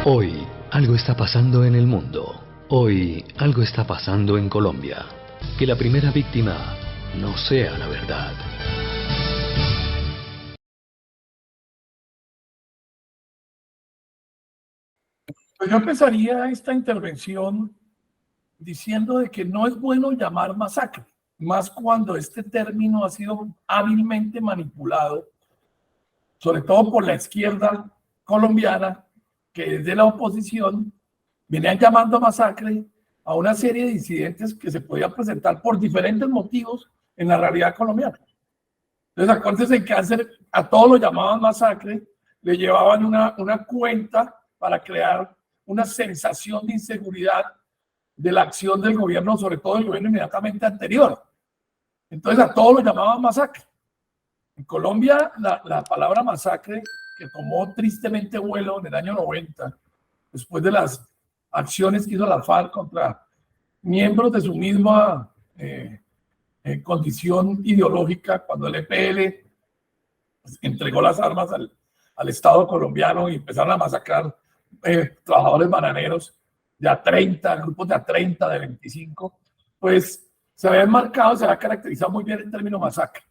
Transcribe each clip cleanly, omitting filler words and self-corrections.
Hoy algo está pasando en el mundo. Hoy algo está pasando en Colombia. Que la primera víctima no sea la verdad. Pues yo empezaría esta intervención diciendo de que no es bueno llamar masacre, más cuando este término ha sido hábilmente manipulado, sobre todo por la izquierda colombiana, que desde la oposición venían llamando masacre a una serie de incidentes que se podían presentar por diferentes motivos en la realidad colombiana. Entonces, acuérdense que a todos lo llamaban masacre, le llevaban una cuenta para crear una sensación de inseguridad de la acción del gobierno, sobre todo el gobierno inmediatamente anterior. Entonces, a todos lo llamaban masacre. En Colombia, la palabra masacre, que tomó tristemente vuelo en el año 90, después de las acciones que hizo la FARC contra miembros de su misma condición ideológica, cuando el EPL entregó las armas al Estado colombiano y empezaron a masacrar trabajadores bananeros de a 30, grupos de a 30, de 25, pues se había enmarcado, se había caracterizado muy bien el término masacre.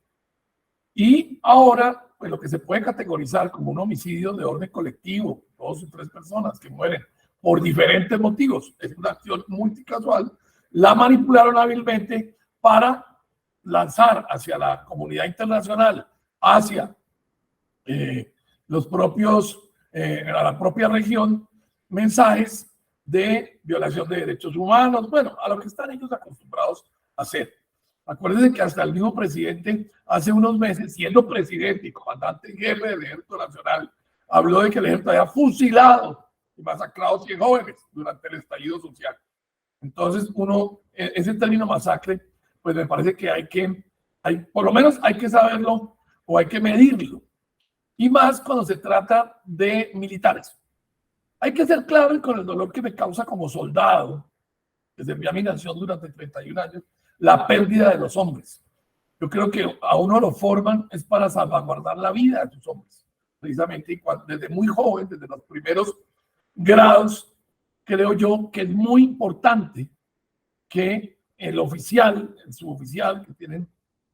Y ahora, pues lo que se puede categorizar como un homicidio de orden colectivo, 2 o 3 personas que mueren por diferentes motivos, es una acción multicasual, la manipularon hábilmente para lanzar hacia la comunidad internacional, hacia los propios, a la propia región, mensajes de violación de derechos humanos, bueno, a lo que están ellos acostumbrados a hacer. Acuérdense que hasta el mismo presidente, hace unos meses, siendo presidente y comandante en jefe del Ejército Nacional, habló de que el ejército había fusilado y masacrado 100 jóvenes durante el estallido social. Entonces, ese término masacre, pues me parece que por lo menos hay que saberlo o hay que medirlo. Y más cuando se trata de militares. Hay que ser claro y con el dolor que me causa como soldado, que serví a mi nación durante 31 años, la pérdida de los hombres. Yo creo que a uno lo forman es para salvaguardar la vida de sus hombres. Precisamente desde muy joven, desde los primeros grados, creo yo que es muy importante que el oficial, el suboficial,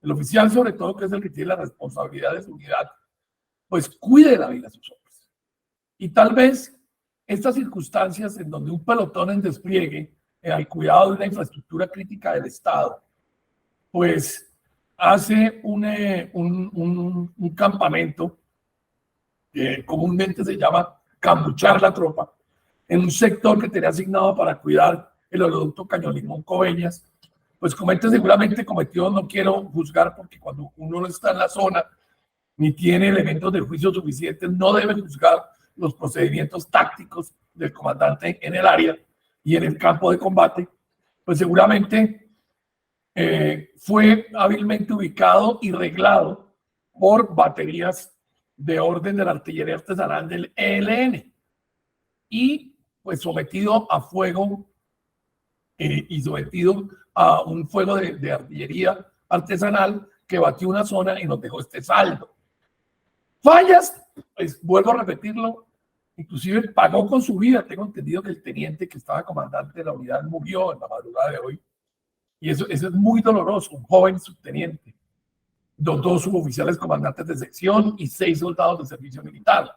el oficial sobre todo, que es el que tiene la responsabilidad de su unidad, pues cuide la vida de sus hombres. Y tal vez estas circunstancias en donde un pelotón en despliegue, al cuidado de una infraestructura crítica del Estado, pues hace un campamento que comúnmente se llama cambuchar la tropa, en un sector que tenía asignado para cuidar el oleoducto Caño Limón Coveñas, pues seguramente cometió, no quiero juzgar porque cuando uno no está en la zona ni tiene elementos de juicio suficientes, no debe juzgar los procedimientos tácticos del comandante en el área y en el campo de combate, pues seguramente fue hábilmente ubicado y reglado por baterías de orden de la artillería artesanal del ELN y pues sometido a fuego y sometido a un fuego de artillería artesanal que batió una zona y nos dejó este saldo. Fallas, pues vuelvo a repetirlo, inclusive pagó con su vida. Tengo entendido que el teniente que estaba comandante de la unidad murió en la madrugada de hoy. Y eso es muy doloroso, un joven subteniente, 2 suboficiales comandantes de sección y 6 soldados de servicio militar.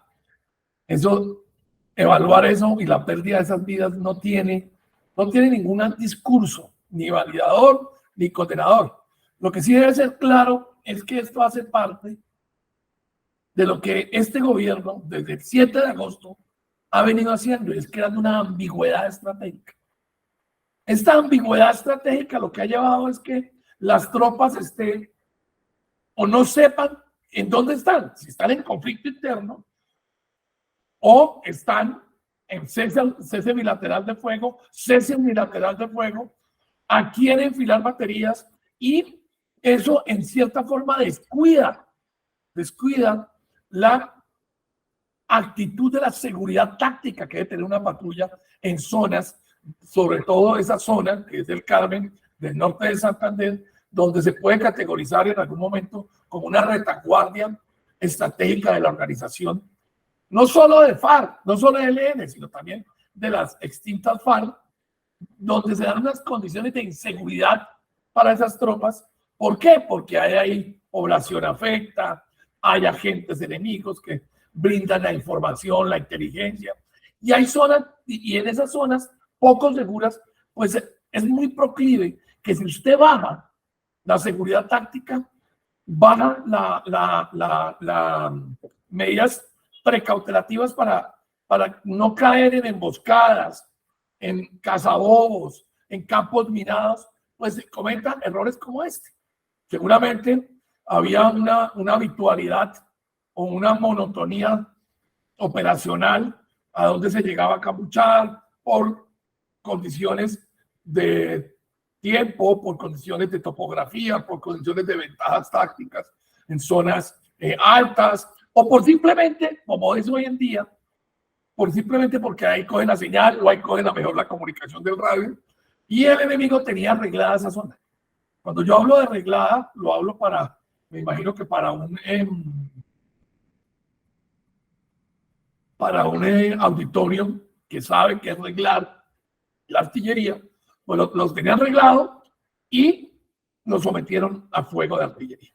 Evaluar eso y la pérdida de esas vidas no tiene ningún discurso, ni validador, ni condenador. Lo que sí debe ser claro es que esto hace parte de lo que este gobierno, desde el 7 de agosto, ha venido haciendo, es creando una ambigüedad estratégica. Esta ambigüedad estratégica lo que ha llevado es que las tropas estén o no sepan en dónde están, si están en conflicto interno o están en cese bilateral de fuego, cese unilateral de fuego, a quién enfilar baterías, y eso en cierta forma descuida la actitud de la seguridad táctica que debe tener una patrulla en zonas, sobre todo esa zona que es el Carmen, del norte de Santander, donde se puede categorizar en algún momento como una retaguardia estratégica de la organización no solo de FARC, no solo de ELN, sino también de las extintas FARC, donde se dan unas condiciones de inseguridad para esas tropas. ¿Por qué? Porque hay ahí población afecta, hay agentes enemigos que brindan la información, la inteligencia, y hay zonas, y en esas zonas poco seguras, pues es muy proclive que si usted baja la seguridad táctica, baja las medidas precautelativas para no caer en emboscadas, en cazabobos, en campos minados, pues se cometan errores como este. Seguramente había una habitualidad o una monotonía operacional a donde se llegaba a camuchar por condiciones de tiempo, por condiciones de topografía, por condiciones de ventajas tácticas en zonas altas, o por simplemente, como es hoy en día, por simplemente porque ahí cogen la señal o ahí cogen a mejor la comunicación del radio, y el enemigo tenía arreglada esa zona. Cuando yo hablo de arreglada, lo hablo me imagino que para un auditorio que sabe que es arreglar la artillería, pues los tenían arreglado y los sometieron a fuego de artillería.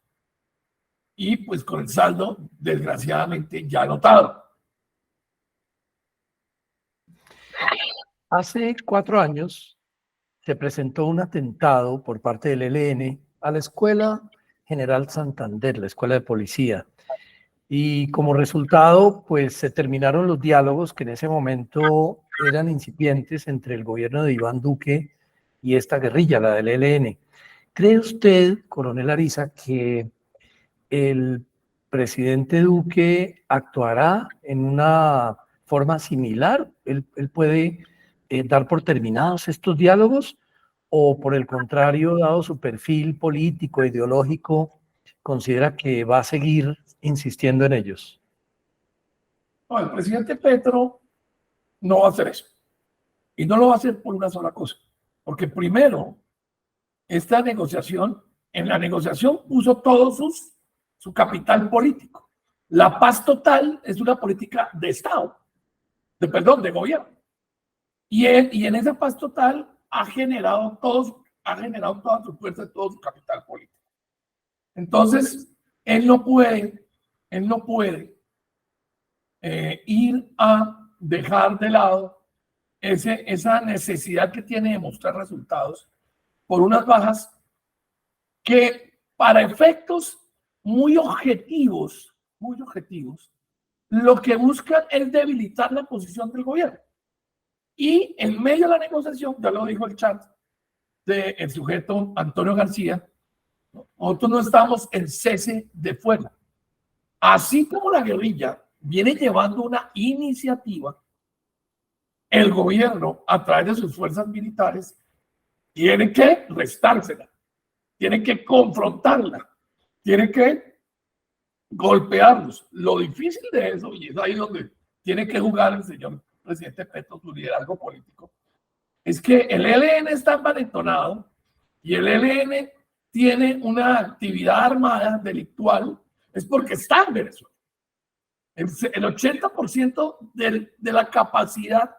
Y pues con el saldo, desgraciadamente, ya anotado. Hace 4 años se presentó un atentado por parte del ELN a la Escuela General Santander, la Escuela de Policía. Y como resultado, pues se terminaron los diálogos que en ese momento eran incipientes entre el gobierno de Iván Duque y esta guerrilla, la del ELN. ¿Cree usted, coronel Ariza, que el presidente Duque actuará en una forma similar? ¿Él puede dar por terminados estos diálogos? ¿O por el contrario, dado su perfil político, ideológico, considera que va a seguir insistiendo en ellos? No, el presidente Petro no va a hacer eso. Y no lo va a hacer por una sola cosa. Porque primero, esta negociación, en la negociación puso todo su capital político. La paz total es una política de Estado, de gobierno. Y en esa paz total ha generado toda su fuerza, todo su capital político. Entonces, él no puede ir a dejar de lado esa necesidad que tiene de mostrar resultados por unas bajas que para efectos muy objetivos, lo que buscan es debilitar la posición del gobierno. Y en medio de la negociación, ya lo dijo el chat del sujeto Antonio García, nosotros no estamos en cese de fuego. Así como la guerrilla viene llevando una iniciativa, el gobierno, a través de sus fuerzas militares, tiene que restársela, tiene que confrontarla, tiene que golpearlos. Lo difícil de eso, y es ahí donde tiene que jugar el señor presidente Petro su liderazgo político, es que el ELN está envalentonado y el ELN tiene una actividad armada delictual, es porque está en Venezuela. El 80% de la capacidad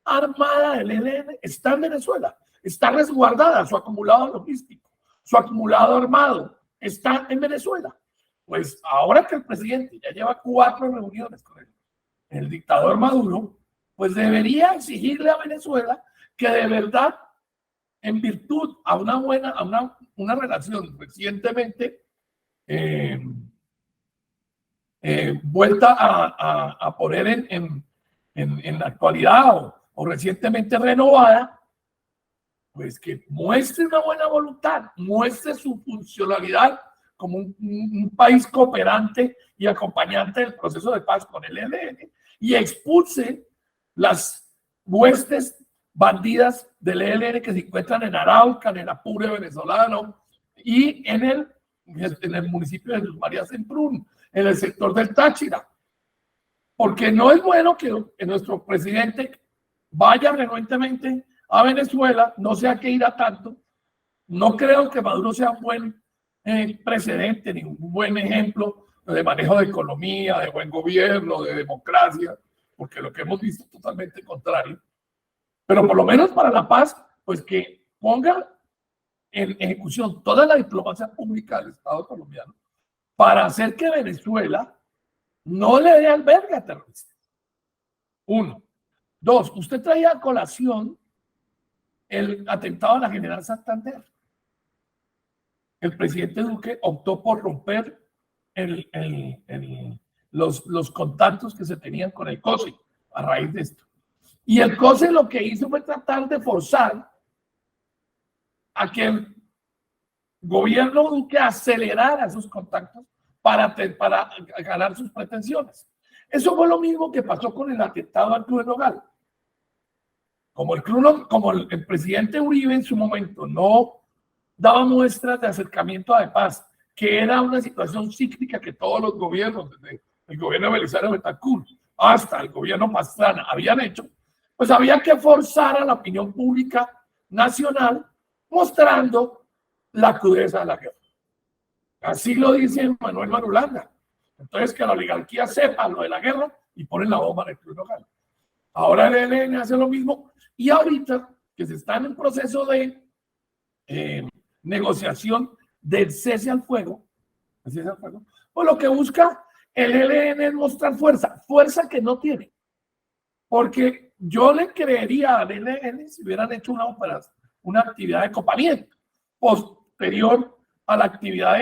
armada del ELN está en Venezuela, está resguardada, su acumulado logístico, su acumulado armado está en Venezuela. Pues ahora que el presidente ya lleva 4 reuniones con el dictador Maduro, pues debería exigirle a Venezuela que de verdad, en virtud a una relación recientemente vuelta a poner en la actualidad o recientemente renovada, pues que muestre una buena voluntad, muestre su funcionalidad como un país cooperante y acompañante del proceso de paz con el ELN y expulse las huestes bandidas del ELN que se encuentran en Arauca, en el Apure venezolano y en el municipio de Jesús María Semprún, en el sector del Táchira. Porque no es bueno que nuestro presidente vaya frecuentemente a Venezuela, no sé a qué irá tanto. No creo que Maduro sea un buen precedente ni un buen ejemplo de manejo de economía, de buen gobierno, de democracia, porque lo que hemos visto es totalmente contrario. Pero por lo menos para la paz, pues que ponga en ejecución toda la diplomacia pública del Estado colombiano para hacer que Venezuela no le dé albergue a terroristas. Uno. Dos, usted traía a colación el atentado a la General Santander. El presidente Duque optó por romper los contactos que se tenían con el COSE a raíz de esto. Y el COSE lo que hizo fue tratar de forzar a que el gobierno Duque acelerara esos contactos para ganar sus pretensiones. Eso fue lo mismo que pasó con el atentado al Club de Nogal. Como el presidente Uribe en su momento no daba muestras de acercamiento a la paz, que era una situación cíclica que todos los gobiernos, desde el gobierno de Belisario Betancur hasta el gobierno Pastrana, habían hecho, pues había que forzar a la opinión pública nacional mostrando la crudeza de la guerra. Así lo dice Manuel Marulanda. Entonces, que la oligarquía sepa lo de la guerra y ponen la bomba en el Club Nogal. Ahora el ELN hace lo mismo y ahorita que se está en un proceso de negociación del cese al fuego, pues lo que busca el ELN es mostrar fuerza que no tiene. Porque yo le creería al ELN si hubieran hecho una actividad de copamiento posterior a la actividad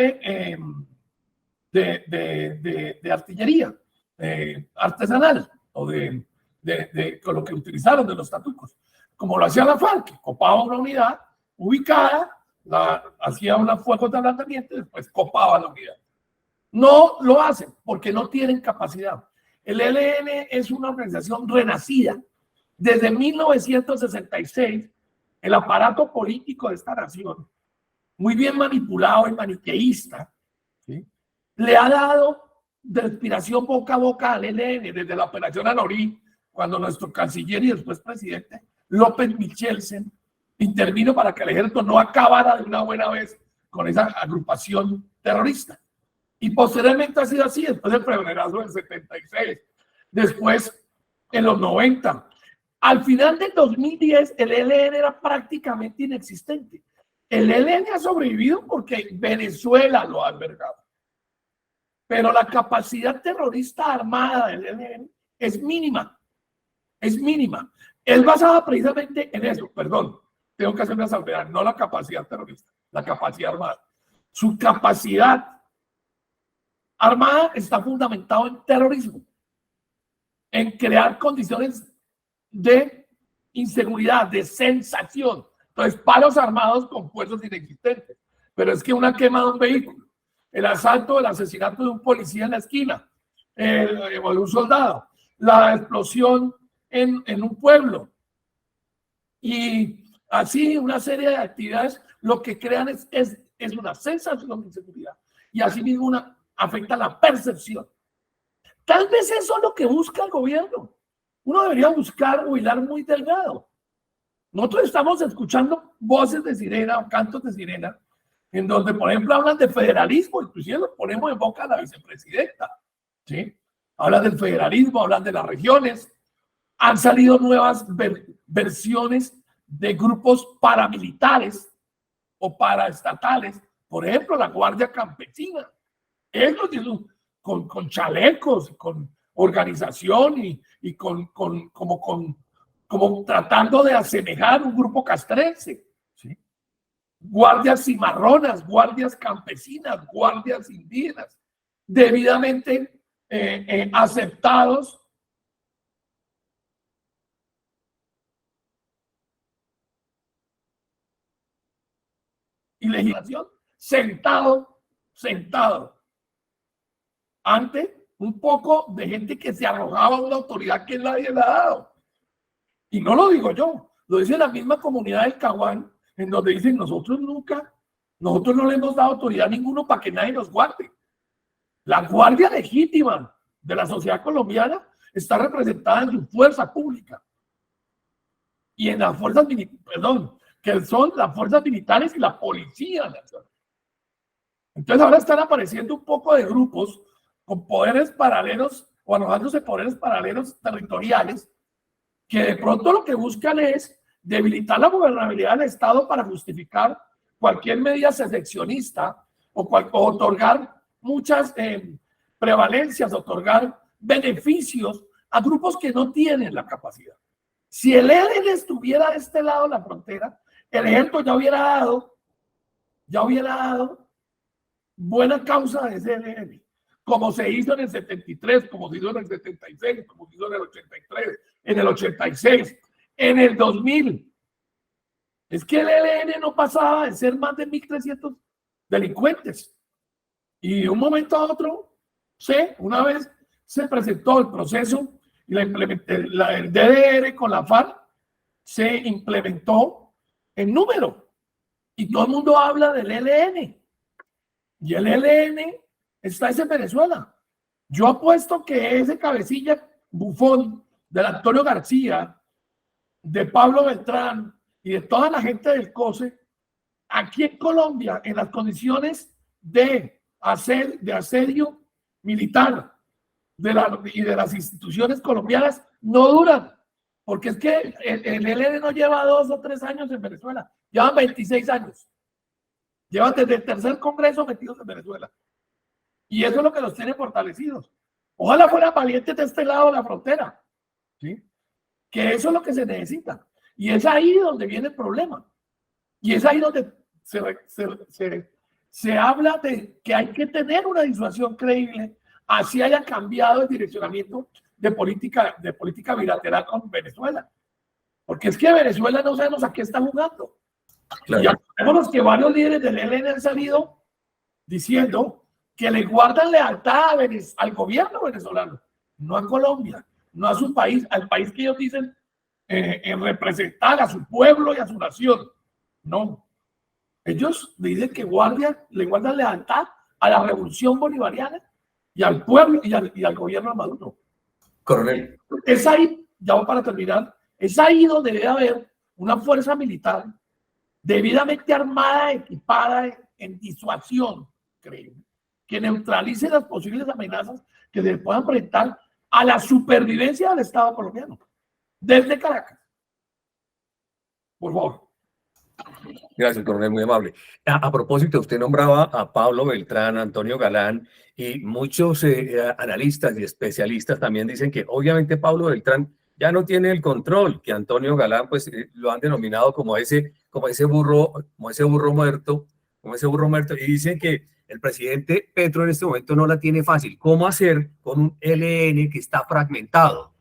de artillería artesanal o con lo que utilizaron de los tatucos, como lo hacía la FARC, copaba una unidad ubicada, hacía un fuego de ablandamiento y después copaba la unidad. No lo hacen porque no tienen capacidad. El ELN es una organización renacida. Desde 1966, el aparato político de esta nación, muy bien manipulado y maniqueísta, ¿sí?, le ha dado de inspiración boca a boca al ELN, desde la operación Anorí, cuando nuestro canciller y después presidente López Michelsen intervino para que el ejército no acabara de una buena vez con esa agrupación terrorista. Y posteriormente ha sido así, después del febrerazo del 76, después en los 90. Al final del 2010, el ELN era prácticamente inexistente. El ELN ha sobrevivido porque Venezuela lo ha albergado. Pero la capacidad terrorista armada del ELN es mínima. Es mínima. Es basada precisamente en eso. Perdón, tengo que hacer una salvedad. No la capacidad terrorista, la capacidad armada. Su capacidad armada está fundamentada en terrorismo, en crear condiciones de inseguridad, de sensación. Entonces, paros armados con fuerzas inexistentes. Pero es que una quema de un vehículo, el asalto, el asesinato de un policía en la esquina, un soldado, la explosión en un pueblo y así una serie de actividades, lo que crean es una sensación de inseguridad y así mismo afecta la percepción. Tal vez eso es lo que busca el gobierno. Uno debería buscar o hilar muy delgado. Nosotros estamos escuchando voces de sirena o cantos de sirena en donde, por ejemplo, hablan de federalismo, inclusive lo ponemos en boca a la vicepresidenta, ¿sí? Hablan del federalismo, hablan de las regiones. Han salido nuevas versiones de grupos paramilitares o paraestatales, por ejemplo, la Guardia Campesina. Ellos con chalecos, con organización y como tratando de asemejar un grupo castrense, ¿sí? Guardias cimarronas, guardias campesinas, guardias indígenas, debidamente aceptados y legislación, sentado ante un poco de gente que se arrojaba a una autoridad que nadie le ha dado. Y no lo digo yo, lo dice la misma comunidad del Caguán, en donde dicen nosotros no le hemos dado autoridad a ninguno para que nadie nos guarde. La guardia legítima de la sociedad colombiana está representada en su fuerza pública y en las fuerzas que son las fuerzas militares y la policía nacional. Entonces ahora están apareciendo un poco de grupos con poderes paralelos o arrojándose poderes paralelos territoriales que de pronto lo que buscan es debilitar la gobernabilidad del Estado para justificar cualquier medida seccionista o otorgar muchas prevalencias, otorgar beneficios a grupos que no tienen la capacidad. Si el ELN estuviera de este lado de la frontera, el ejército ya hubiera dado buena causa de ese ELN, como se hizo en el 73, como se hizo en el 76, como se hizo en el 83, en el 86, en el 2000. Es que el ELN no pasaba de ser más de 1.300 delincuentes. Y de un momento a otro, una vez se presentó el proceso y el DDR con la FARC, se implementó en número. Y todo el mundo habla del ELN. Y el ELN está en Venezuela. Yo apuesto que ese cabecilla bufón del Antonio García, de Pablo Beltrán y de toda la gente del COSE, aquí en Colombia, en el asedio militar y de las instituciones colombianas, no duran. Porque es que el ELN no lleva 2 o 3 años en Venezuela, llevan 26 años. Llevan desde el tercer congreso metidos en Venezuela. Y eso es lo que los tiene fortalecidos. Ojalá fueran valientes de este lado de la frontera. ¿Sí? Que eso es lo que se necesita. Y es ahí donde viene el problema. Y es ahí donde se habla de que hay que tener una disuasión creíble, así haya cambiado el direccionamiento de política bilateral con Venezuela. Porque es que Venezuela no sabemos a qué está jugando. Claro. Y acordémonos que varios líderes del ELN han salido diciendo que le guardan lealtad al gobierno venezolano, no a Colombia, no a su país, al país que ellos dicen representar, a su pueblo y a su nación. No. Ellos dicen que le guardan lealtad a la revolución bolivariana y al pueblo y al gobierno de Maduro. Coronel. Es ahí, ya para terminar, es ahí donde debe haber una fuerza militar debidamente armada, equipada en disuasión, creo, que neutralice las posibles amenazas que se puedan enfrentar a la supervivencia del Estado colombiano, desde Caracas. Por favor. Gracias, coronel, muy amable. A propósito, usted nombraba a Pablo Beltrán, Antonio Galán, y muchos analistas y especialistas también dicen que obviamente Pablo Beltrán ya no tiene el control, que Antonio Galán pues lo han denominado como ese burro muerto, y dicen que el presidente Petro en este momento no la tiene fácil. ¿Cómo hacer con un ELN que está fragmentado?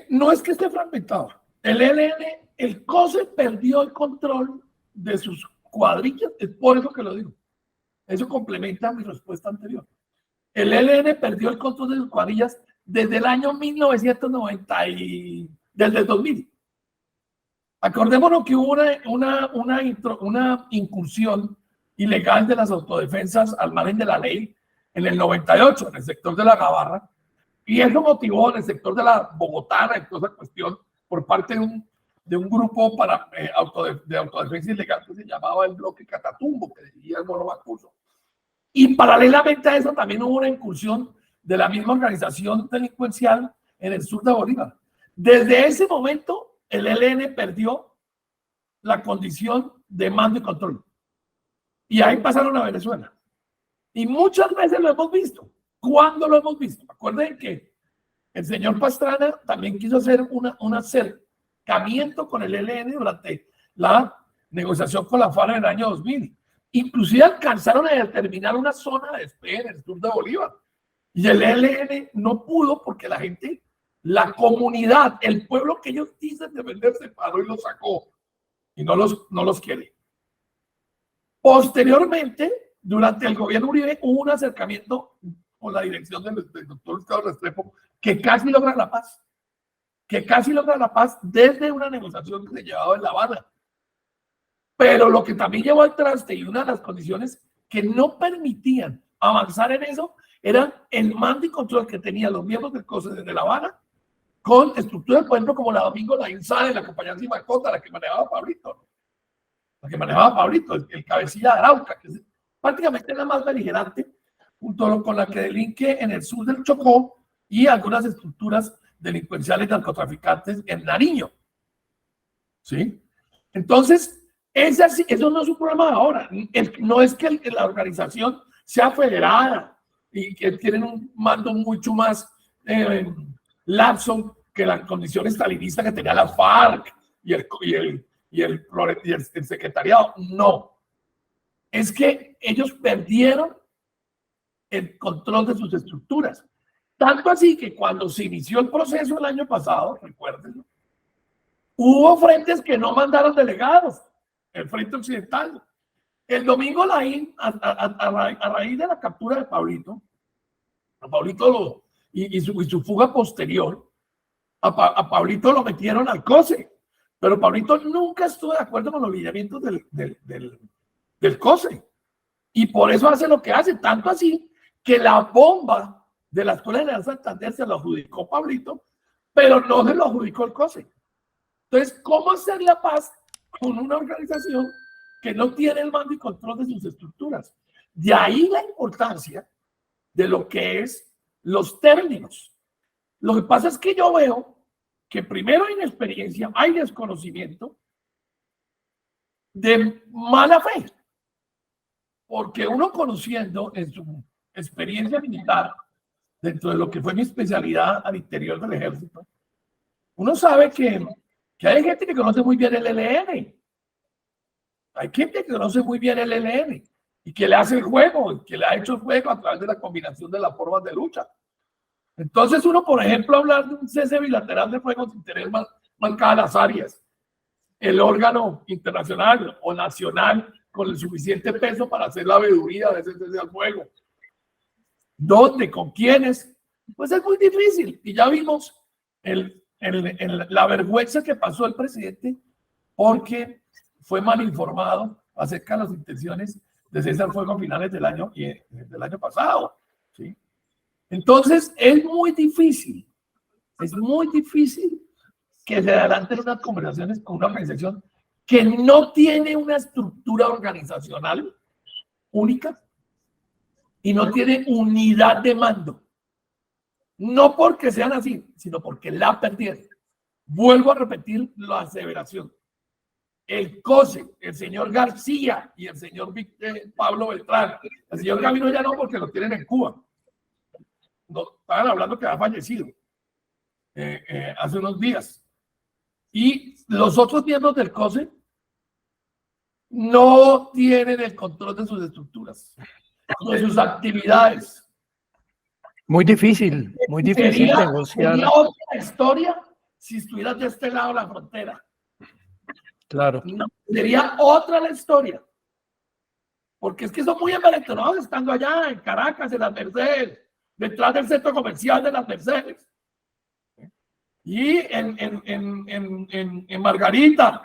No es que esté fragmentado. El ELN, el COSE perdió el control de sus cuadrillas, es por eso que lo digo. Eso complementa mi respuesta anterior. El ELN perdió el control de sus cuadrillas desde el año 1990 y desde el 2000. Acordémonos que hubo una incursión ilegal de las autodefensas al margen de la ley en el 98 en el sector de la Gabarra, y eso motivó en el sector de la Bogotana en toda esa cuestión por parte de un grupo de autodefensa ilegal que se llamaba el Bloque Catatumbo, que dirigía el Mono Mancuso. Y paralelamente a eso también hubo una incursión de la misma organización delincuencial en el sur de Bolívar. Desde ese momento, el ELN perdió la condición de mando y control. Y ahí pasaron a Venezuela. Y muchas veces lo hemos visto. ¿Cuándo lo hemos visto? Acuérdense que el señor Pastrana también quiso hacer un acercamiento con el ELN durante la negociación con la FARC en el año 2000. Inclusive alcanzaron a determinar una zona de despegue en el sur de Bolívar. Y el ELN no pudo porque la gente, la comunidad, el pueblo que ellos dicen defender se paró y los sacó. Y no los quiere. Posteriormente, durante el gobierno Uribe, hubo un acercamiento con la dirección del doctor Gustavo Restrepo que casi logra la paz. Desde una negociación que se llevaba en La Habana. Pero lo que también llevó al traste y una de las condiciones que no permitían avanzar en eso era el mando y control que tenían los miembros del COSE desde La Habana con estructuras, por ejemplo, como la Domingo la Insade, la compañía Cimacota, la que manejaba Pablito, el cabecilla de Arauca, que prácticamente la más beligerante, junto con la que delinque en el sur del Chocó y algunas estructuras delincuenciales narcotraficantes en Nariño. ¿Sí? Entonces, eso no es un problema de ahora. No es que la organización sea federada y que tienen un mando mucho más laxo que la condición estalinista que tenía la FARC y el secretariado. No. Es que ellos perdieron el control de sus estructuras. Tanto así que cuando se inició el proceso el año pasado, recuérdenlo, hubo frentes que no mandaron delegados, el Frente Occidental. El domingo Laín, a raíz de la captura de Pablito, y su fuga posterior, a Pablito lo metieron al COSE, pero Pablito nunca estuvo de acuerdo con los lineamientos del COSE. Y por eso hace lo que hace, tanto así que la bomba de la Escuela General Santander se lo adjudicó Pablito, pero no se lo adjudicó el COSE. Entonces, ¿cómo hacer la paz con una organización que no tiene el mando y control de sus estructuras? De ahí la importancia de lo que es los términos. Lo que pasa es que yo veo que primero hay inexperiencia, hay desconocimiento de mala fe, porque uno conociendo en su experiencia militar, dentro de lo que fue mi especialidad al interior del ejército, uno sabe que hay gente que conoce muy bien el ELN. Hay gente que conoce muy bien el ELN y que le hace el juego, que le ha hecho el juego a través de la combinación de las formas de lucha. Entonces uno, por ejemplo, hablar de un cese bilateral de fuego sin tener marcadas las áreas, el órgano internacional o nacional con el suficiente peso para hacer la veeduría de ese cese al fuego. ¿Dónde? ¿Con quiénes? Pues es muy difícil. Y ya vimos la vergüenza que pasó el presidente porque fue mal informado acerca de las intenciones de cese al fuego a finales del año pasado. ¿Sí? Entonces, es muy difícil que se adelanten unas conversaciones con una organización que no tiene una estructura organizacional única y no tiene unidad de mando. No porque sean así, sino porque la perdieron. Vuelvo a repetir la aseveración. El COSE, el señor García y el señor Pablo Beltrán, el señor Gavino ya no, porque lo tienen en Cuba. No, estaban hablando que ha fallecido hace unos días. Y los otros miembros del COSE no tienen el control de sus estructuras, de sus actividades. Muy difícil negociar. Sería otra historia si estuvieras de este lado de la frontera. Claro. No, sería otra la historia. Porque es que son muy envalentonados estando allá en Caracas, en las Mercedes, detrás del centro comercial de las Mercedes. Y en Margarita.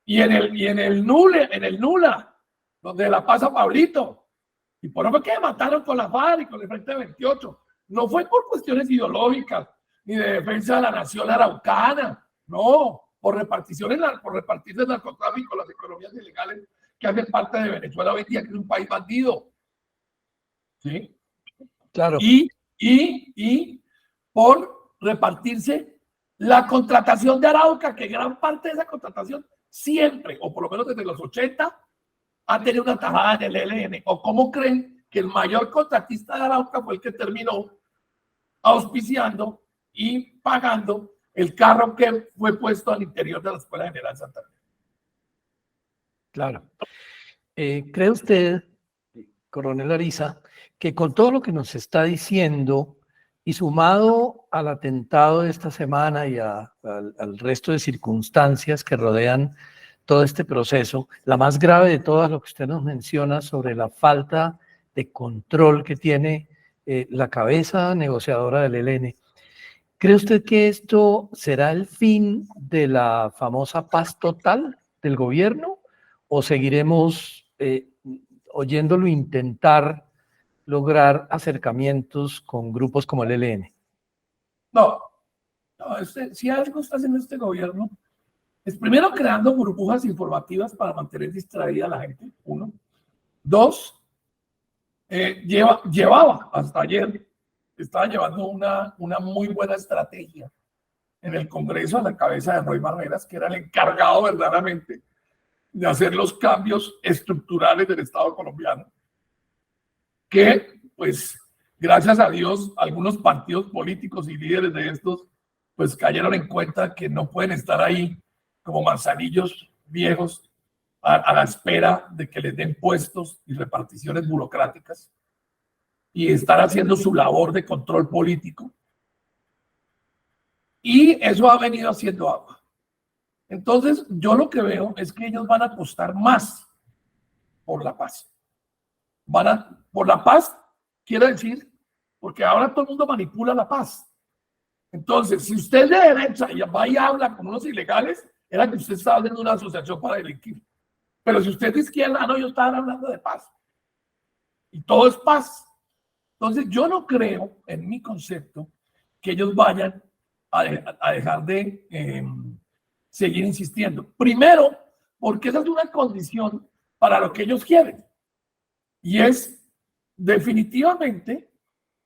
Y en el Nula, donde la pasa Pablito. Y por eso fue que mataron con la FARC y con el Frente 28. No fue por cuestiones ideológicas, ni de defensa de la nación araucana. No, por repartirse el narcotráfico, las economías ilegales que hacen parte de Venezuela hoy día, que es un país bandido. ¿Sí? Claro. Y por repartirse la contratación de Arauca, que gran parte de esa contratación siempre, o por lo menos desde los 80, ha tenido una tajada en el ELN. ¿O cómo creen que el mayor contratista de Arauca fue el que terminó auspiciando y pagando el carro que fue puesto al interior de la Escuela General Santander? Claro. ¿Cree usted, coronel Ariza, que con todo lo que nos está diciendo y sumado al atentado de esta semana y al resto de circunstancias que rodean todo este proceso, la más grave de todas, lo que usted nos menciona sobre la falta de control que tiene la cabeza negociadora del ELN, ¿cree usted que esto será el fin de la famosa paz total del gobierno o seguiremos oyéndolo intentar lograr acercamientos con grupos como el ELN? No, si algo está haciendo este gobierno es primero creando burbujas informativas para mantener distraída a la gente, uno. Dos, llevaba hasta ayer, estaba llevando una muy buena estrategia en el Congreso a la cabeza de Roy Barreras, que era el encargado verdaderamente de hacer los cambios estructurales del Estado colombiano, que pues gracias a Dios algunos partidos políticos y líderes de estos pues cayeron en cuenta que no pueden estar ahí como manzanillos viejos a la espera de que les den puestos y reparticiones burocráticas y estar haciendo su labor de control político. Y eso ha venido haciendo agua. Entonces, yo lo que veo es que ellos van a apostar más por la paz. Por la paz, quiero decir, porque ahora todo el mundo manipula la paz. Entonces, si usted es de derecha y va y habla con unos ilegales, era que usted estaba haciendo una asociación para delinquir. Pero si usted es de izquierda, no, yo estaba hablando de paz. Y todo es paz. Entonces, yo no creo, en mi concepto, que ellos vayan a dejar de seguir insistiendo. Primero, porque esa es una condición para lo que ellos quieren. Y es definitivamente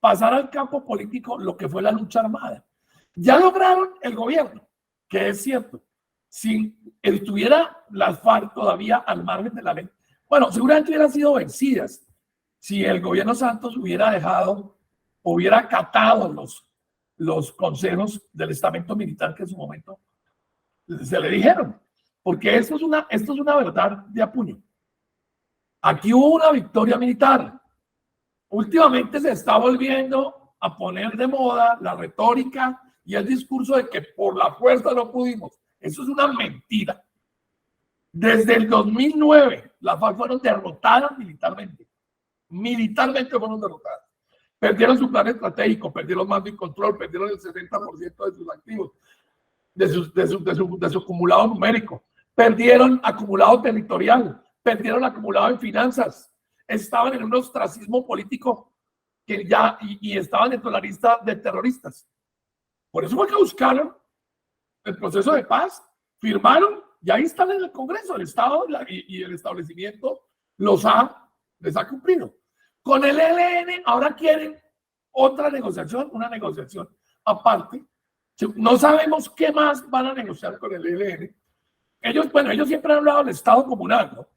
pasar al campo político lo que fue la lucha armada. Ya lograron el gobierno, que es cierto. Si estuviera las FARC todavía al margen de la ley, bueno, seguramente hubieran sido vencidas si el gobierno Santos hubiera acatado los consejos del estamento militar que en su momento se le dijeron, porque esto es una verdad de apuño. Aquí hubo una victoria militar. Últimamente se está volviendo a poner de moda la retórica y el discurso de que por la fuerza no pudimos. Eso es una mentira. Desde el 2009 las FARC fueron derrotadas militarmente. Militarmente fueron derrotadas. Perdieron su plan estratégico, perdieron mando y control, perdieron el 60% de sus activos, de su acumulado numérico, perdieron acumulado territorial, perdieron acumulado en finanzas, estaban en un ostracismo político que ya, y estaban dentro de la lista de terroristas. Por eso fue que buscaron el proceso de paz, firmaron, y ahí están en el Congreso, el Estado y el establecimiento les ha cumplido. Con el ELN ahora quieren otra negociación, una negociación aparte. No sabemos qué más van a negociar con el ELN. Ellos siempre han hablado del Estado comunal, ¿no?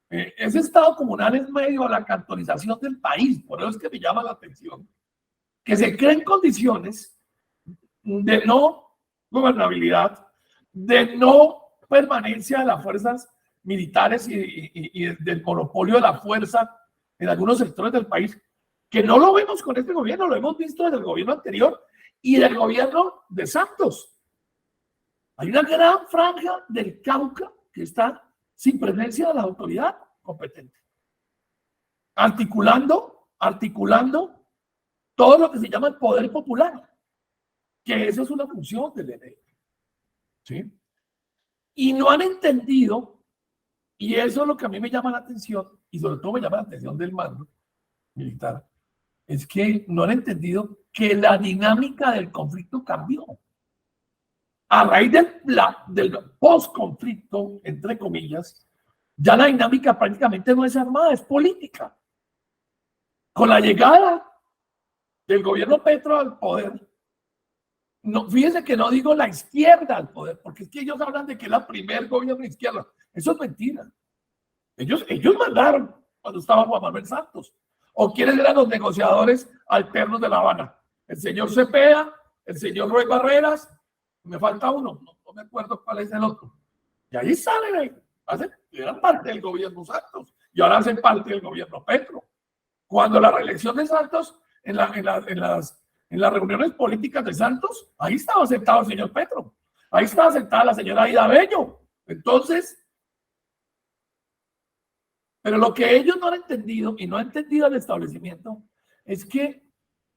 Ese Estado comunal es medio a la cantonización del país, por eso es que me llama la atención que se creen condiciones de no gobernabilidad, de no permanencia de las fuerzas militares y del monopolio de la fuerza en algunos sectores del país, que no lo vemos con este gobierno, lo hemos visto desde el gobierno anterior y del gobierno de Santos. Hay una gran franja del Cauca que está sin presencia de la autoridad competente, articulando todo lo que se llama el poder popular, que eso es una función del ELN, ¿sí? Y no han entendido, y eso es lo que a mí me llama la atención, y sobre todo me llama la atención del mando militar, es que no han entendido que la dinámica del conflicto cambió. A raíz del post-conflicto, entre comillas, ya la dinámica prácticamente no es armada, es política. Con la llegada del gobierno Petro al poder, no, fíjense que no digo la izquierda al poder, porque es que ellos hablan de que es la primer gobierno de izquierda. Eso es mentira. Ellos mandaron cuando estaba Juan Manuel Santos. ¿O quiénes eran los negociadores alternos de La Habana? El señor Cepeda, el señor Roy Barreras, me falta uno, no me acuerdo cuál es el otro. Y ahí salen, eran parte del gobierno Santos y ahora hacen parte del gobierno Petro. Cuando la reelección de Santos, en las reuniones políticas de Santos, ahí estaba sentado el señor Petro, ahí estaba sentada la señora Aida Bello. Entonces, pero lo que ellos no han entendido, y no ha entendido el establecimiento, es que,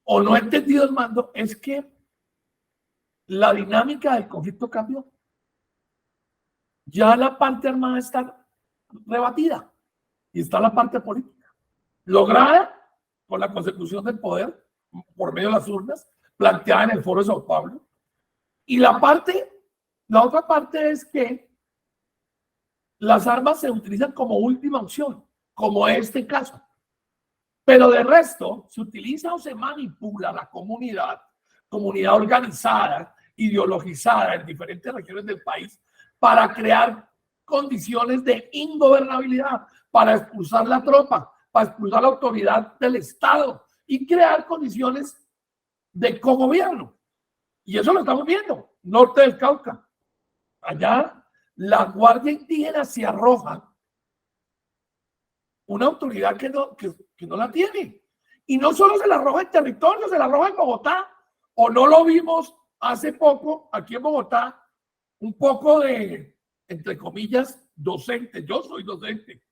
o no ha entendido el mando, es que la dinámica del conflicto cambió. Ya la parte armada está rebatida y está la parte política, lograda con la consecución del poder por medio de las urnas, planteada en el Foro de Sao Paulo. Y la otra parte es que las armas se utilizan como última opción. como este caso. Pero de resto, se utiliza o se manipula la comunidad organizada, ideologizada en diferentes regiones del país, para crear condiciones de ingobernabilidad, para expulsar la tropa, para expulsar la autoridad del Estado y crear condiciones de cogobierno. Y eso lo estamos viendo, norte del Cauca. Allá la Guardia Indígena se arroja una autoridad que no la tiene. Y no solo se la arroja en territorio, se la arroja en Bogotá. O no lo vimos hace poco aquí en Bogotá, un poco de, entre comillas, docentes. Yo soy docente,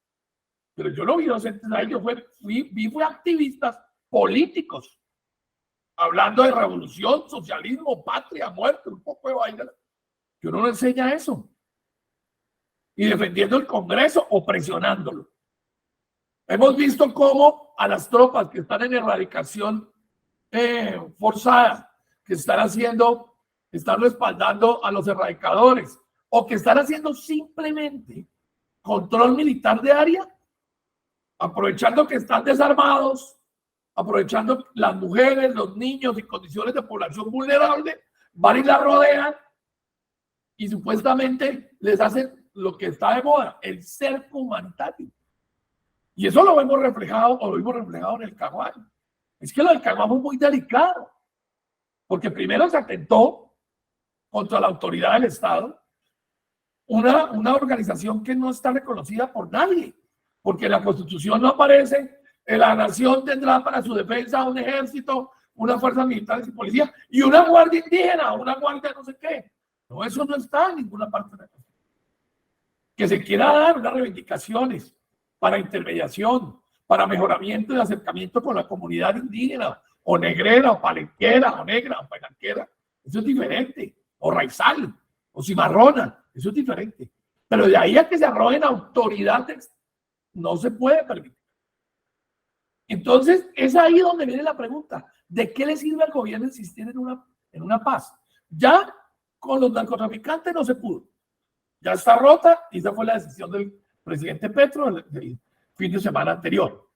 pero yo no vi docentes ahí, yo vi activistas políticos hablando de revolución, socialismo, patria, muerte, un poco de vaina. Que uno no enseña eso. Y defendiendo el Congreso o presionándolo. Hemos visto cómo a las tropas que están en erradicación forzada, que están respaldando a los erradicadores, o que están haciendo simplemente control militar de área, aprovechando que están desarmados, aprovechando las mujeres, los niños y condiciones de población vulnerable, van y la rodean y supuestamente les hacen lo que está de moda, el cerco humanitario. Y eso lo vimos reflejado en el Caguán. Es que lo del Caguán fue muy delicado, porque primero se atentó contra la autoridad del Estado, una organización que no está reconocida por nadie, porque en la Constitución no aparece, la nación tendrá para su defensa un ejército, unas fuerzas militares y policía, y una guardia indígena, una guardia no sé qué. No, eso no está en ninguna parte de la Constitución. Que se quiera dar unas reivindicaciones para intermediación, para mejoramiento y acercamiento con la comunidad indígena, o negrera, o palenquera, o negra, o palenquera. Eso es diferente. O raizal, o cimarrona, eso es diferente. Pero de ahí a que se arrojen autoridades, no se puede permitir. Entonces, es ahí donde viene la pregunta, ¿de qué le sirve al gobierno insistir en una paz? Ya con los narcotraficantes no se pudo. Ya está rota y esa fue la decisión del presidente Petro del fin de semana anterior.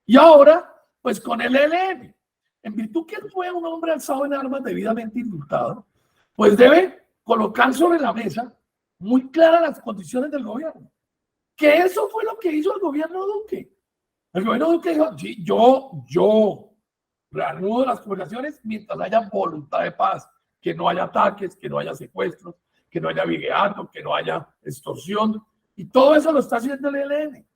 Y ahora, pues con el ELN, en virtud que él fue un hombre alzado en armas debidamente indultado, pues debe colocar sobre la mesa muy claras las condiciones del gobierno. Que eso fue lo que hizo el gobierno Duque. El gobierno Duque dijo, sí, yo reanudo las conversaciones mientras haya voluntad de paz, que no haya ataques, que no haya secuestros, que no haya vigueato, que no haya extorsión. Y todo eso lo está haciendo el ELN.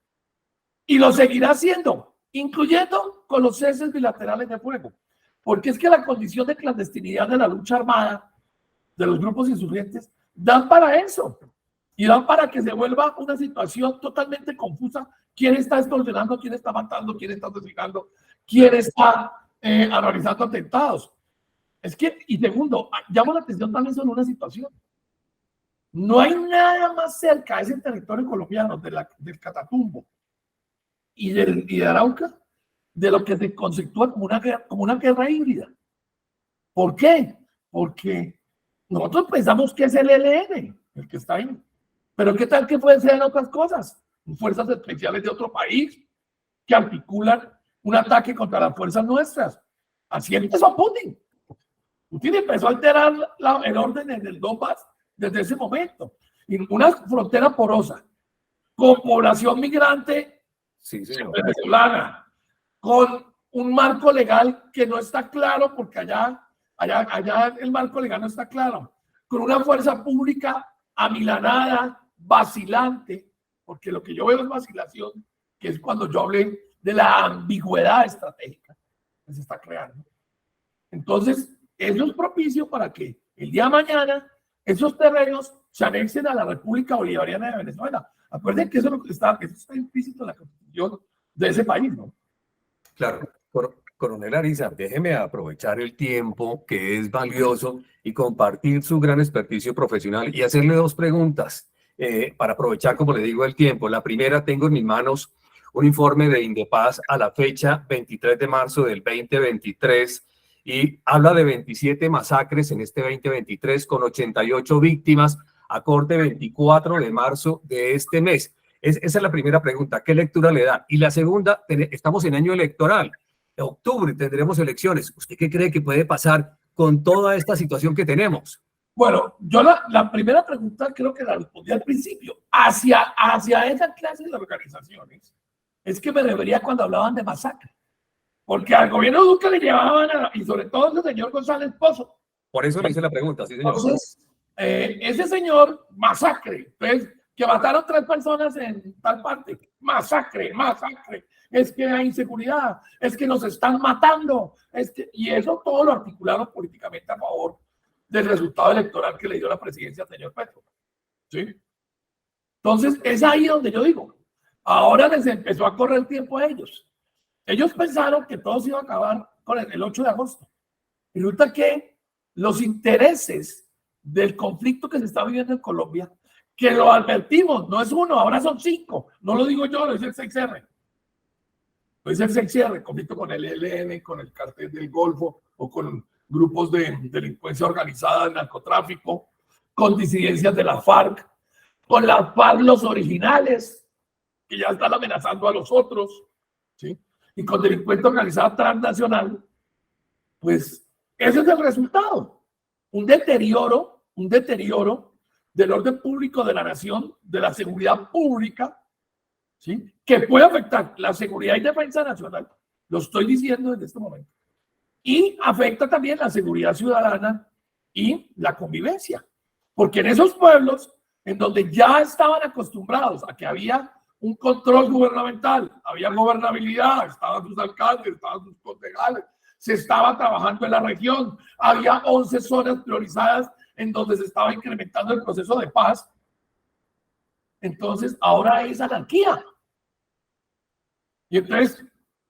Y lo seguirá haciendo, incluyendo con los ceses bilaterales de fuego. Porque es que la condición de clandestinidad de la lucha armada, de los grupos insurgentes, dan para eso. Y dan para que se vuelva una situación totalmente confusa. ¿Quién está extorsionando? ¿Quién está matando? ¿Quién está asesinando? ¿Quién está realizando atentados? Es que, y segundo, llamo la atención también sobre una situación. No hay nada más cerca de ese territorio colombiano, del Catatumbo y de Arauca, de lo que se conceptúa como una guerra híbrida. ¿Por qué? Porque nosotros pensamos que es el ELN el que está ahí. Pero ¿qué tal que pueden ser otras cosas? Fuerzas especiales de otro país que articulan un ataque contra las fuerzas nuestras. Así empezó Putin. Putin empezó a alterar el orden en el Donbass desde ese momento. Y una frontera porosa, con población migrante venezolana, con un marco legal que no está claro, porque allá el marco legal no está claro, con una fuerza pública amilanada, vacilante, porque lo que yo veo es vacilación, que es cuando yo hablé de la ambigüedad estratégica que se está creando. Entonces, eso es propicio para que el día de mañana esos terrenos se anexen a la República Bolivariana de Venezuela. Acuérdense que eso es lo que está implícito en la constitución de ese país, ¿no? Claro. Coronel Ariza, déjeme aprovechar el tiempo que es valioso y compartir su gran experticio profesional y hacerle dos preguntas para aprovechar, como le digo, el tiempo. La primera, tengo en mis manos un informe de Indepaz a la fecha 23 de marzo del 2023 y habla de 27 masacres en este 2023 con 88 víctimas a corte 24 de marzo de este mes. Esa es la primera pregunta. ¿Qué lectura le da? Y la segunda, estamos en año electoral. En octubre tendremos elecciones. ¿Usted qué cree que puede pasar con toda esta situación que tenemos? Bueno, yo la primera pregunta creo que la respondí al principio. Hacia esa clase de organizaciones es que me refería cuando hablaban de masacre. Porque al gobierno Duque le llevaban, y sobre todo el señor González Pozo. Por eso le hice la pregunta, sí, señor. Entonces, ese señor, masacre. Entonces, que mataron 3 personas en tal parte. Masacre, masacre. Es que hay inseguridad, es que nos están matando. Y eso todo lo articularon políticamente a favor del resultado electoral que le dio la presidencia al señor Petro. ¿Sí? Entonces, es ahí donde yo digo, ahora les empezó a correr el tiempo a ellos. Ellos pensaron que todo se iba a acabar con el 8 de agosto. Y resulta que los intereses del conflicto que se está viviendo en Colombia, que lo advertimos, no es uno, ahora son 5. No lo digo yo, lo dice el 6R. Lo dice el 6R, conflicto con el ELN, con el cartel del Golfo o con grupos de delincuencia organizada, de narcotráfico, con disidencias de la FARC, con las FARC los originales, que ya están amenazando a los otros, ¿sí? Y con delincuencia organizada transnacional, pues ese es el resultado. Un deterioro del orden público de la nación, de la seguridad pública, ¿sí? Que puede afectar la seguridad y defensa nacional, lo estoy diciendo en este momento, y afecta también la seguridad ciudadana y la convivencia, porque en esos pueblos en donde ya estaban acostumbrados a que había un control gubernamental, había gobernabilidad, estaban sus alcaldes, estaban sus concejales, se estaba trabajando en la región, había 11 zonas priorizadas en donde se estaba incrementando el proceso de paz. Entonces, ahora es anarquía. Y entonces,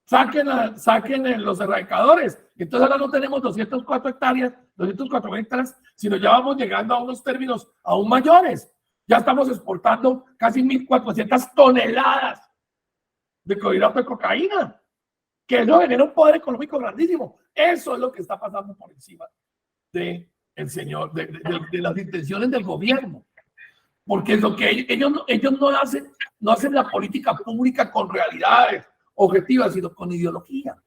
saquen los erradicadores. Entonces, ahora no tenemos 204 hectáreas, 204 hectáreas, sino ya vamos llegando a unos términos aún mayores. Ya estamos exportando casi 1.400 toneladas de clorhidrato de cocaína, que eso genera un poder económico grandísimo. Eso es lo que está pasando por encima de las intenciones del gobierno. Porque lo que ellos no hacen la política pública con realidades objetivas, sino con ideología.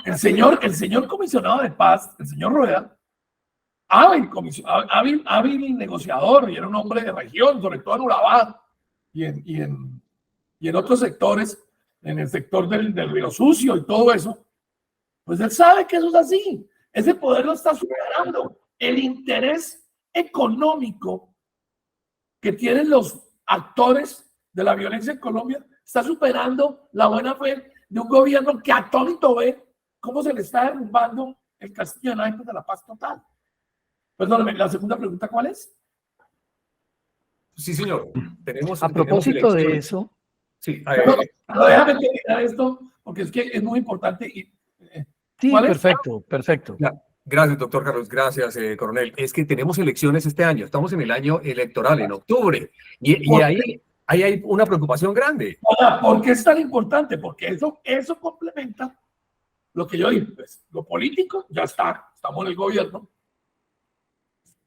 El señor comisionado de paz, el señor Rueda, hábil negociador, y era un hombre de región, sobre todo en Urabá y en otros sectores, en el sector del Río Sucio y todo eso, pues él sabe que eso es así. Ese poder lo está superando. El interés económico que tienen los actores de la violencia en Colombia está superando la buena fe de un gobierno que atónito ve cómo se le está derrumbando el castillo de naipes de la paz total. Perdóname, la segunda pregunta, ¿cuál es? Sí, señor. A propósito de eso. Sí, pero déjame terminar esto, porque es que es muy importante. Sí, perfecto. Gracias, doctor Carlos. Gracias, coronel. Es que tenemos elecciones este año. Estamos en el año electoral, en octubre. Y ahí hay una preocupación grande. ¿Por qué es tan importante? Porque eso complementa lo que yo dije. Pues, lo político ya estamos en el gobierno.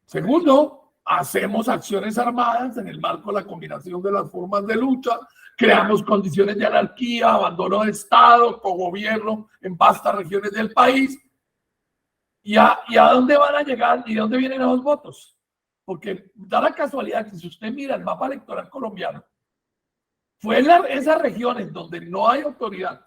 Segundo, hacemos acciones armadas en el marco de la combinación de las formas de lucha, creamos condiciones de anarquía, abandono de Estado, cogobierno en vastas regiones del país. ¿Y a dónde van a llegar y de dónde vienen los votos? Porque da la casualidad que si usted mira el mapa electoral colombiano, fue en esas regiones donde no hay autoridad,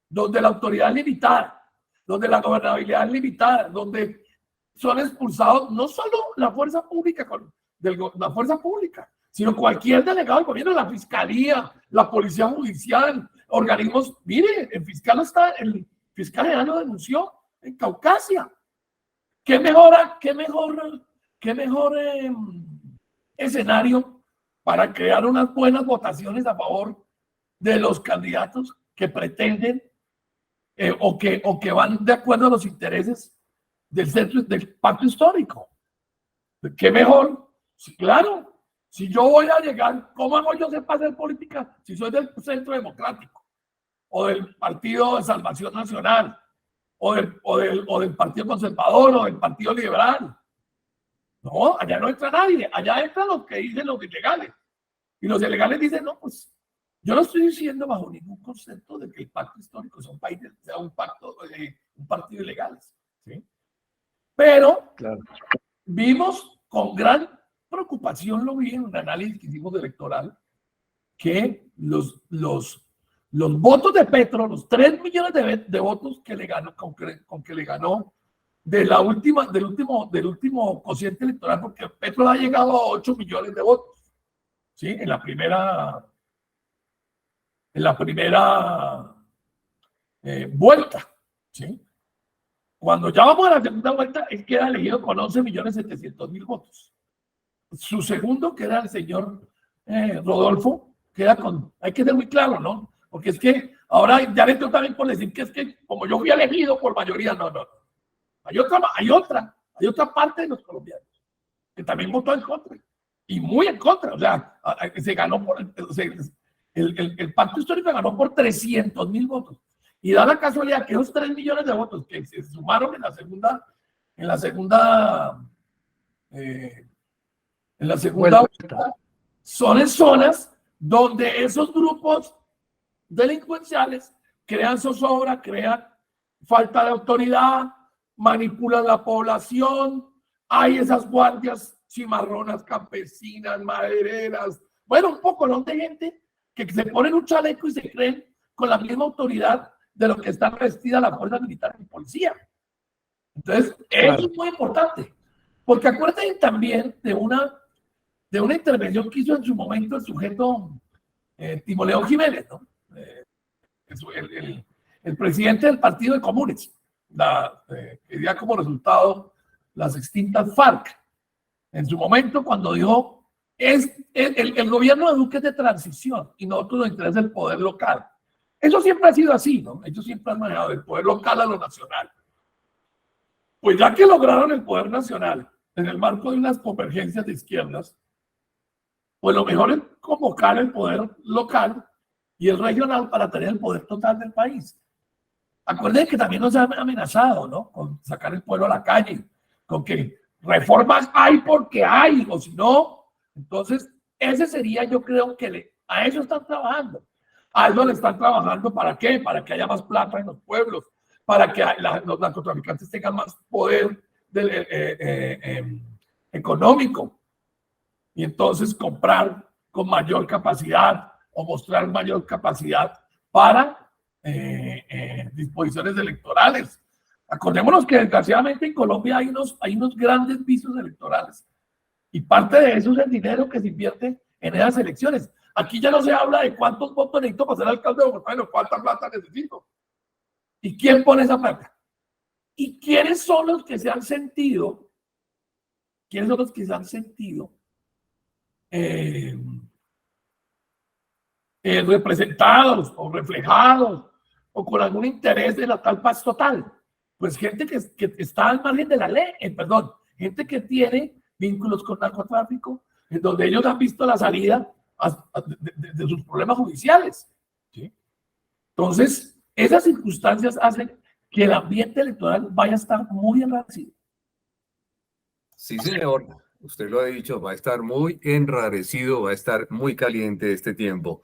donde la autoridad es limitada, donde la gobernabilidad es limitada, donde son expulsados no solo la fuerza pública, sino cualquier delegado del gobierno, la fiscalía, la policía judicial, organismos. Mire, el fiscal general lo denunció en Caucasia. ¿Qué mejor escenario para crear unas buenas votaciones a favor de los candidatos que pretenden o que van de acuerdo a los intereses del pacto histórico? ¿Qué mejor? Sí, claro. Si yo voy a llegar, ¿cómo hago yo para hacer política? Si soy del Centro Democrático o del Partido de Salvación Nacional o del Partido Conservador o del Partido Liberal. No, allá no entra nadie. Allá entran los que dicen los ilegales. Y los ilegales dicen, no, pues yo no estoy diciendo bajo ningún concepto de que el pacto histórico sea un partido ilegal, ¿sí? Pero Claro. vimos con gran preocupación, lo vi en un análisis que hicimos electoral, que los votos de Petro, los 3 millones de votos que le ganó, con que le ganó del último cociente electoral, porque Petro ha llegado a 8 millones de votos, ¿sí? En la primera vuelta, ¿sí? Cuando ya vamos a la segunda vuelta, él queda elegido con 11.700.000 votos. Su segundo, que era el señor Rodolfo, queda con, hay que ser muy claro, ¿no? Porque es que ahora ya le tengo también por decir que es que como yo fui elegido por mayoría, no. Hay otra parte de los colombianos que también votó en contra, y muy en contra, o sea, se ganó por, o sea, el pacto histórico ganó por 300.000 votos. Y da la casualidad que esos 3 millones de votos que se sumaron en la segunda vuelta, son en zonas donde esos grupos delincuenciales crean zozobra, crean falta de autoridad, manipulan la población, hay esas guardias cimarronas, campesinas, madereras, bueno, un poco, ¿no? De gente que se ponen un chaleco y se creen con la misma autoridad de lo que está revestida la fuerza militar y policía. Entonces, eso es muy importante, porque acuérdense también de una intervención que hizo en su momento el sujeto Timoleón Jiménez, ¿no? El presidente del Partido de Comunes, que dio como resultado las extintas FARC. En su momento, cuando dijo, el gobierno de Duque es de transición y nosotros nos interesa el poder local. Eso siempre ha sido así, ¿no? Ellos siempre han manejado el poder local a lo nacional. Pues ya que lograron el poder nacional en el marco de unas convergencias de izquierdas, pues lo mejor es convocar el poder local y el regional para tener el poder total del país. Acuérdense que también nos han amenazado, ¿no? Con sacar el pueblo a la calle, con que reformas hay porque hay, o si no, entonces ese sería, yo creo que a eso están trabajando. A eso le están trabajando, ¿para qué? Para que haya más plata en los pueblos, para que los narcotraficantes tengan más poder económico y entonces comprar con mayor capacidad o mostrar mayor capacidad para disposiciones electorales. Acordémonos que desgraciadamente en Colombia hay unos grandes vicios electorales y parte de eso es el dinero que se invierte en esas elecciones. Aquí ya no se habla de cuántos votos necesito para ser alcalde de Bogotá, sino cuánta plata necesito. ¿Y quién pone esa plata? ¿Y quiénes son los que se han sentido? ¿Quiénes son los que se han sentido representados o reflejados o con algún interés de la tal paz total? Pues gente que está al margen de la ley, gente que tiene vínculos con narcotráfico, en donde ellos han visto la salida de sus problemas judiciales, ¿sí? Entonces, esas circunstancias hacen que el ambiente electoral vaya a estar muy enrarecido. Sí, señor. Usted lo ha dicho, va a estar muy enrarecido, va a estar muy caliente este tiempo.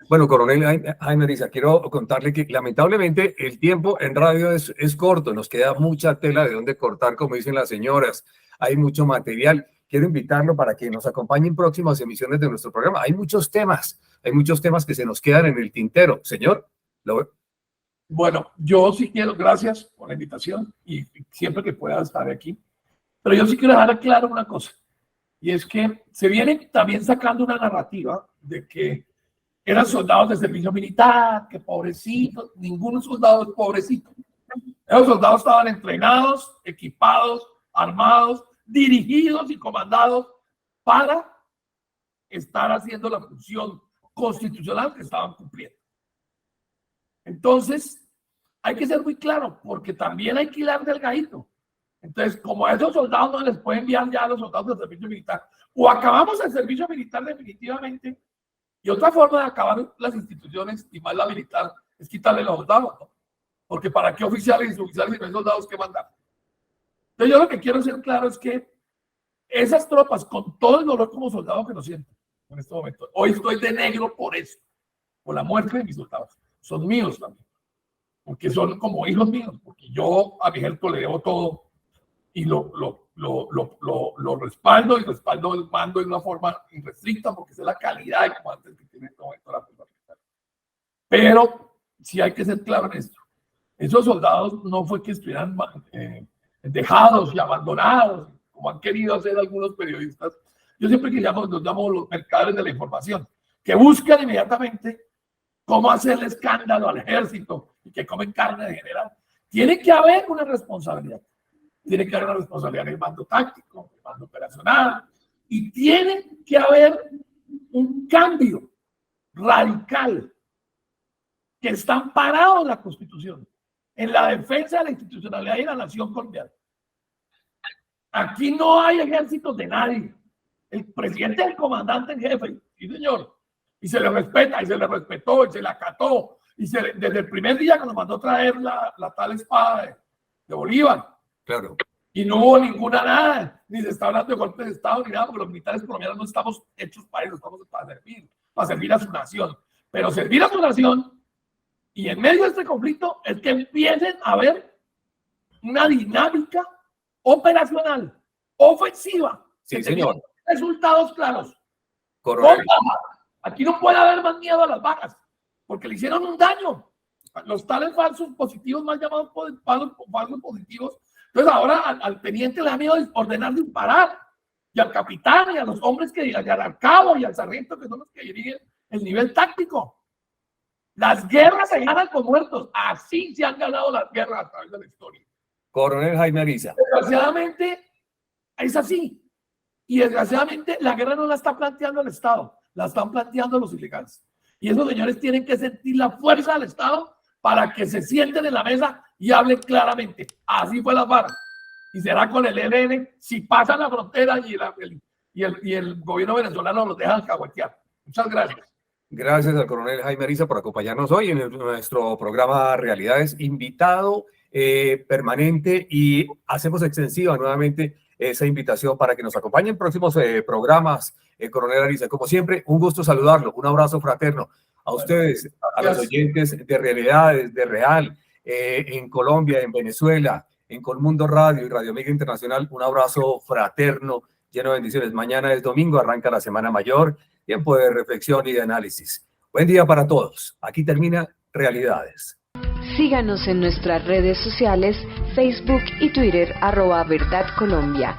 Bueno, coronel Jaime Ariza, quiero contarle que lamentablemente el tiempo en radio es corto, nos queda mucha tela de dónde cortar, como dicen las señoras, hay mucho material. Quiero invitarlo para que nos acompañe en próximas emisiones de nuestro programa. Hay muchos temas que se nos quedan en el tintero. Señor, Bueno, yo sí quiero, gracias por la invitación y siempre que pueda estar aquí, pero yo sí quiero dejar claro una cosa, y es que se viene también sacando una narrativa de que eran soldados de servicio militar, que pobrecitos, ningún soldado es pobrecito. Esos soldados estaban entrenados, equipados, armados, dirigidos y comandados para estar haciendo la función constitucional que estaban cumpliendo. Entonces, hay que ser muy claro, porque también hay que hilar delgadito. Entonces, como a esos soldados no les pueden enviar ya a los soldados del servicio militar, o acabamos el servicio militar definitivamente, y otra forma de acabar las instituciones, y más la militar, es quitarle los soldados, ¿no? Porque ¿para qué oficiales y suboficiales si no hay soldados que mandar? Entonces, yo lo que quiero ser claro es que esas tropas, con todo el dolor como soldado que lo sienten, en este momento. Hoy estoy de negro por eso, por la muerte de mis soldados. Son míos también, porque son como hijos míos, porque yo a mi ejército le debo todo y lo respaldo, y respaldo el mando de una forma irrestricta, porque es la calidad de comandante que tiene en este momento la fuerza militar. Pero sí hay que ser claro en esto. Esos soldados no fue que estuvieran dejados y abandonados, como han querido hacer algunos periodistas. Yo siempre que los llamo los mercaderes de la información, que buscan inmediatamente cómo hacerle escándalo al ejército y que comen carne de general. Tiene que haber una responsabilidad. Tiene que haber una responsabilidad en el mando táctico, en el mando operacional, y tiene que haber un cambio radical que está amparado en la Constitución, en la defensa de la institucionalidad y la nación colombiana. Aquí no hay ejércitos de nadie. El presidente es el comandante en jefe, sí señor, y se le respeta, y se le respetó, y se le acató, y desde el primer día que nos mandó traer la tal espada de Bolívar. Claro. Y no hubo ninguna nada, ni se está hablando de golpe de Estado, ni nada, porque los militares colombianos no estamos hechos para eso, estamos para servir a su nación. Pero servir a su nación, y en medio de este conflicto, es que empiecen a haber una dinámica operacional, ofensiva, Sí, que señor. Resultados claros. Coronel. Aquí no puede haber más miedo a las bajas, porque le hicieron un daño. Los tales falsos positivos, más llamados falsos positivos. Entonces ahora al teniente le da miedo ordenar disparar, y al capitán, y a los hombres y al cabo, y al sargento, que son los que dirigen el nivel táctico. Las guerras se ganan con muertos. Así se han ganado las guerras a través de la historia. Coronel Jaime Ariza. Desgraciadamente es así. Y desgraciadamente la guerra no la está planteando el Estado, la están planteando los ilegales. Y esos señores tienen que sentir la fuerza del Estado para que se sienten en la mesa y hablen claramente. Así fue la FARC. Y será con el ELN si pasan la frontera y el gobierno venezolano los deja alcahuetear. Muchas gracias. Gracias al coronel Jaime Ariza por acompañarnos hoy en nuestro programa Realidades, invitado permanente, y hacemos extensiva nuevamente esa invitación para que nos acompañen en próximos programas. Coronel Ariza, como siempre, un gusto saludarlo, un abrazo fraterno a ustedes, a los oyentes de Realidades, de Real, en Colombia, en Venezuela, en Colmundo Radio y Radio Amiga Internacional, un abrazo fraterno, lleno de bendiciones. Mañana es domingo, arranca la Semana Mayor, tiempo de reflexión y de análisis. Buen día para todos. Aquí termina Realidades. Síganos en nuestras redes sociales, Facebook y Twitter, @verdadcolombia.